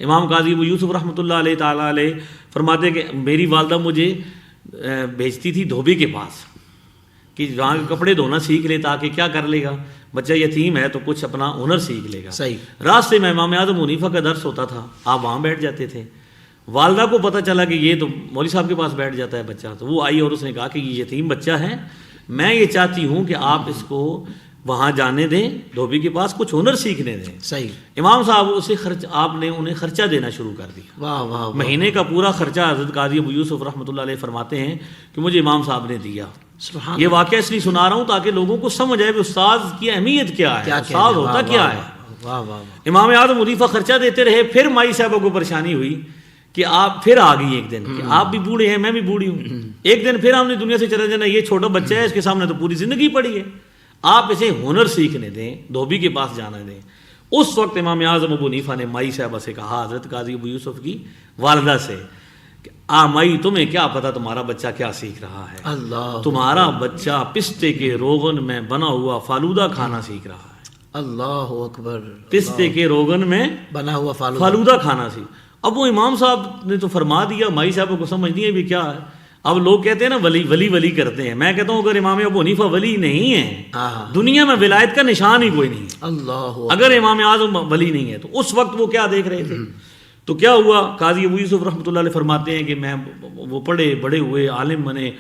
امام قاضی ابو یوسف رحمۃ اللہ علیہ تعالیٰ علیہ فرماتے ہیں کہ میری والدہ مجھے بھیجتی تھی دھوبی کے پاس کہ وہاں کے کپڑے دھونا سیکھ لے، تاکہ کیا کر لے گا، بچہ یتیم ہے تو کچھ اپنا ہنر سیکھ لے گا۔ صحیح۔ راستے میں امام اعظم حنیفہ کا درس ہوتا تھا، آپ وہاں بیٹھ جاتے تھے۔ والدہ کو پتہ چلا کہ یہ تو مولوی صاحب کے پاس بیٹھ جاتا ہے بچہ، تو وہ آئی اور اس نے کہا کہ یہ یتیم بچہ ہے، میں یہ چاہتی ہوں کہ آپ اس کو وہاں جانے دیں، دھوبی کے پاس کچھ ہنر سیکھنے دیں۔ صحیح۔ امام صاحب اسے آپ نے انہیں خرچہ دینا شروع کر دیا۔ واہ واہ۔ مہینے کا پورا خرچہ حضرت قاضی ابو یوسف رحمۃ اللہ علیہ فرماتے ہیں کہ مجھے امام صاحب نے دیا۔ سبحان یہ واقعہ اس لیے سنا رہا ہوں تاکہ لوگوں کو سمجھ آئے کہ استاد کی اہمیت کیا ہے، استاد ہوتا کیا ہے۔ واہ واہ۔ امام اعظم حنیفہ خرچہ دیتے رہے، پھر مائی صاحبہ کو پریشانی ہوئی کہ آپ پھر آ گئی ایک دن کہ آپ بھی بوڑھے ہیں، میں بھی بوڑھی ہوں، ایک دن پھر ہم نے دنیا سے چلے جانا، یہ چھوٹا بچہ ہے، اس کے سامنے تو پوری زندگی پڑی ہے، آپ اسے ہنر سیکھنے دیں، دھوبی کے پاس جانے دیں۔ اس وقت امام اعظم ابو حنیفہ نے مائی صاحبہ سے کہا، حضرت قاضی ابو یوسف کی والدہ سے، مائی تمہیں کیا پتا تمہارا بچہ کیا سیکھ رہا ہے؟ اللہ، تمہارا بچہ پستے کے روغن میں بنا ہوا فالودہ کھانا سیکھ رہا ہے۔ اللہ اکبر۔ پستے کے روغن میں بنا ہوا فالودہ کھانا سیکھ۔ اب وہ امام صاحب نے تو فرما دیا، مائی صاحب کو سمجھ نہیں ہے بھی کیا ہے۔ اب لوگ کہتے ہیں نا ولی ولی ولی کرتے ہیں، میں کہتا ہوں اگر امام ابو حنیفہ ولی نہیں ہے، دنیا میں ولایت کا نشان ہی کوئی نہیں ہے۔ اللہ، اگر امام اعظم ولی نہیں ہے تو اس وقت وہ کیا دیکھ رہے تھے؟ تو کیا ہوا، قاضی ابو یوسف رحمۃ اللہ علیہ فرماتے ہیں کہ میں وہ پڑھے بڑے ہوئے، عالم بنے،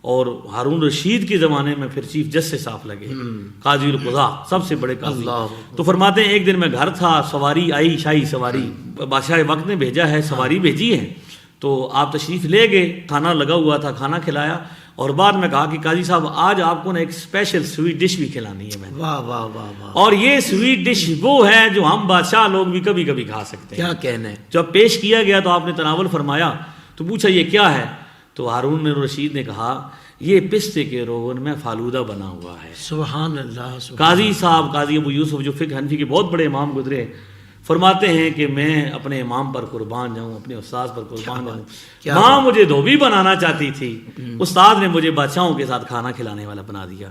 اور ہارون رشید کے زمانے میں پھر چیف جسٹس آپ لگے، قاضی القضاء، سب سے بڑے قاضی۔ تو فرماتے ہیں ایک دن میں گھر تھا، سواری آئی، شاہی سواری، بادشاہ وقت نے بھیجا ہے، سواری بھیجی ہے، تو آپ تشریف لے گئے، کھانا لگا ہوا تھا، کھانا کھلایا، اور بعد میں کہا کہ قاضی صاحب آج آپ کو نا ایک اسپیشل سویٹ ڈش بھی کھلانی ہے میں نے۔ واہ واہ واہ واہ۔ اور یہ سویٹ ڈش وہ ہے جو ہم بادشاہ لوگ بھی کبھی کبھی کھا سکتے ہیں۔ کیا کہنا ہے؟ جب پیش کیا گیا تو آپ نے تناول فرمایا تو پوچھا یہ کیا ہے؟ تو ہارون رشید نے کہا یہ پستے کے روغن میں فالودہ بنا ہوا ہے۔ سبحان اللہ۔ قاضی صاحب، قاضی ابو یوسف جو فقہ حنفی کے بہت بڑے امام گزرے، فرماتے ہیں کہ میں اپنے امام پر قربان جاؤں، اپنے استاد پر قربان جاؤں، ماں مجھے دھوبی بنانا چاہتی تھی، استاد نے مجھے بادشاہوں کے ساتھ کھانا کھلانے والا بنا دیا۔